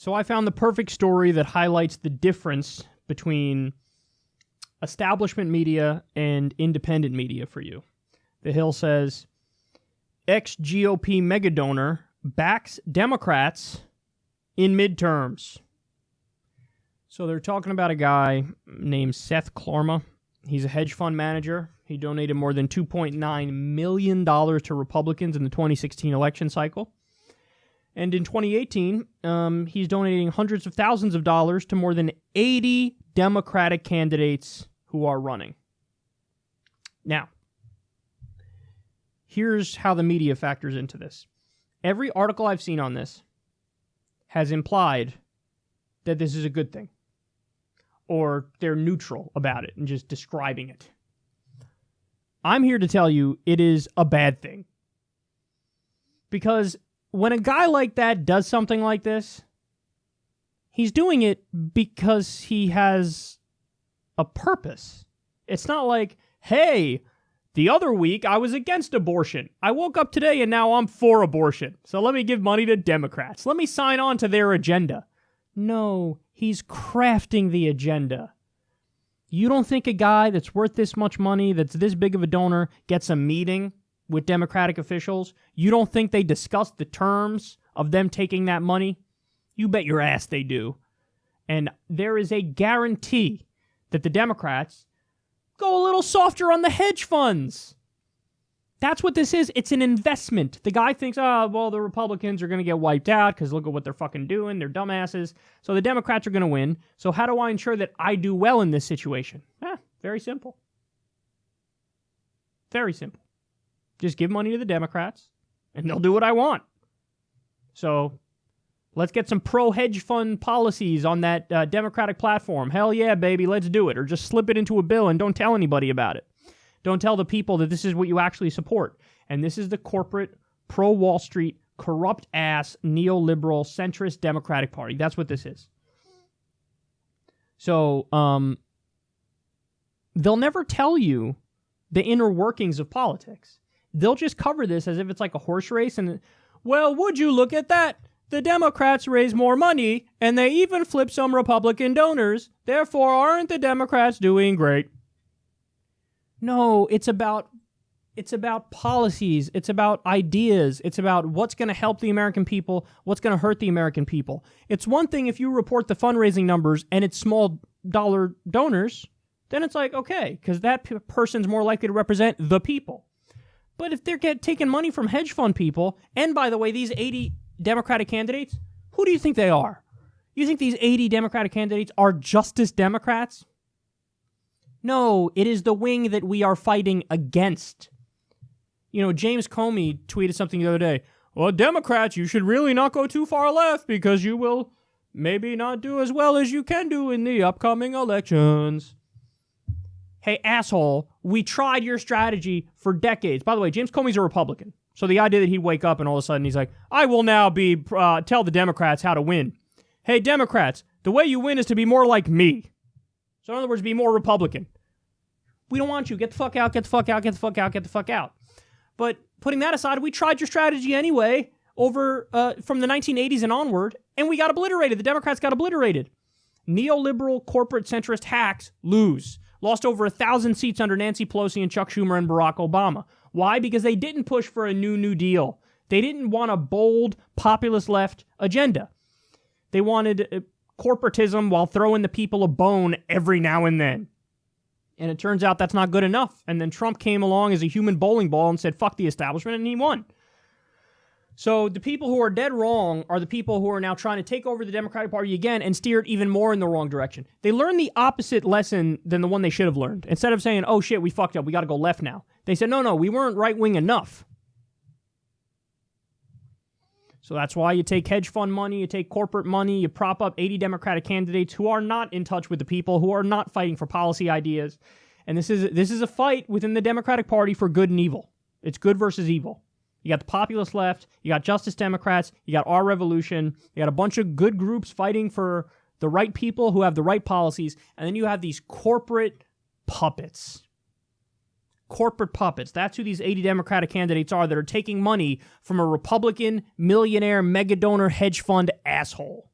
So I found the perfect story that highlights the difference between establishment media and independent media for you. The Hill says, ex-GOP megadonor backs Democrats in midterms. So they're talking about a guy named Seth Klorma. He's a hedge fund manager. He donated more than $2.9 million to Republicans in the 2016 election cycle. And in 2018, he's donating hundreds of thousands of dollars to more than 80 Democratic candidates who are running. Now, here's how the media factors into this. Every article I've seen on this has implied that this is a good thing, or they're neutral about it and just describing it. I'm here to tell you it is a bad thing. Because when a guy like that does something like this, he's doing it because he has a purpose. It's not like, hey, the other week I was against abortion. I woke up today and now I'm for abortion. So let me give money to Democrats. Let me sign on to their agenda. No, he's crafting the agenda. You don't think a guy that's worth this much money, that's this big of a donor, gets a meeting with Democratic officials? You don't think they discuss the terms of them taking that money? You bet your ass they do. And there is a guarantee that the Democrats go a little softer on the hedge funds. That's what this is. It's an investment. The guy thinks, oh, well, the Republicans are going to get wiped out because look at what they're fucking doing. They're dumbasses. So the Democrats are going to win. So how do I ensure that I do well in this situation? Very simple. Very simple. Just give money to the Democrats, and they'll do what I want. So let's get some pro-hedge fund policies on that Democratic platform. Hell yeah, baby, let's do it. Or just slip it into a bill and don't tell anybody about it. Don't tell the people that this is what you actually support. And this is the corporate, pro-Wall Street, corrupt-ass, neoliberal, centrist Democratic Party. That's what this is. So, they'll never tell you the inner workings of politics. They'll just cover this as if it's like a horse race. And, well, would you look at that? The Democrats raise more money, and they even flip some Republican donors. Therefore, aren't the Democrats doing great? No, it's about policies. It's about ideas. It's about what's going to help the American people, what's going to hurt the American people. It's one thing if you report the fundraising numbers and it's small dollar donors, then it's like, okay, because that person's more likely to represent the people. But if they're taking money from hedge fund people, and by the way, these 80 Democratic candidates, who do you think they are? You think these 80 Democratic candidates are Justice Democrats? No, it is the wing that we are fighting against. You know, James Comey tweeted something the other day. Well, Democrats, you should really not go too far left because you will maybe not do as well as you can do in the upcoming elections. Hey, asshole, we tried your strategy for decades. By the way, James Comey's a Republican. So the idea that he'd wake up and all of a sudden he's like, I will now tell the Democrats how to win. Hey, Democrats, the way you win is to be more like me. So in other words, be more Republican. We don't want you. Get the fuck out, get the fuck out, get the fuck out, get the fuck out. But putting that aside, we tried your strategy anyway over from the 1980s and onward, and we got obliterated. The Democrats got obliterated. Neoliberal corporate centrist hacks lose. Lost over 1,000 seats under Nancy Pelosi and Chuck Schumer and Barack Obama. Why? Because they didn't push for a New Deal. They didn't want a bold, populist left agenda. They wanted corporatism while throwing the people a bone every now and then. And it turns out that's not good enough. And then Trump came along as a human bowling ball and said, fuck the establishment, and he won. So the people who are dead wrong are the people who are now trying to take over the Democratic Party again and steer it even more in the wrong direction. They learned the opposite lesson than the one they should have learned. Instead of saying, oh shit, we fucked up, we got to go left now. They said, no, we weren't right-wing enough. So that's why you take hedge fund money, you take corporate money, you prop up 80 Democratic candidates who are not in touch with the people, who are not fighting for policy ideas. And this is a fight within the Democratic Party for good and evil. It's good versus evil. You got the populist left, you got Justice Democrats, you got Our Revolution, you got a bunch of good groups fighting for the right people who have the right policies, and then you have these corporate puppets. Corporate puppets. That's who these 80 Democratic candidates are that are taking money from a Republican millionaire mega donor hedge fund asshole.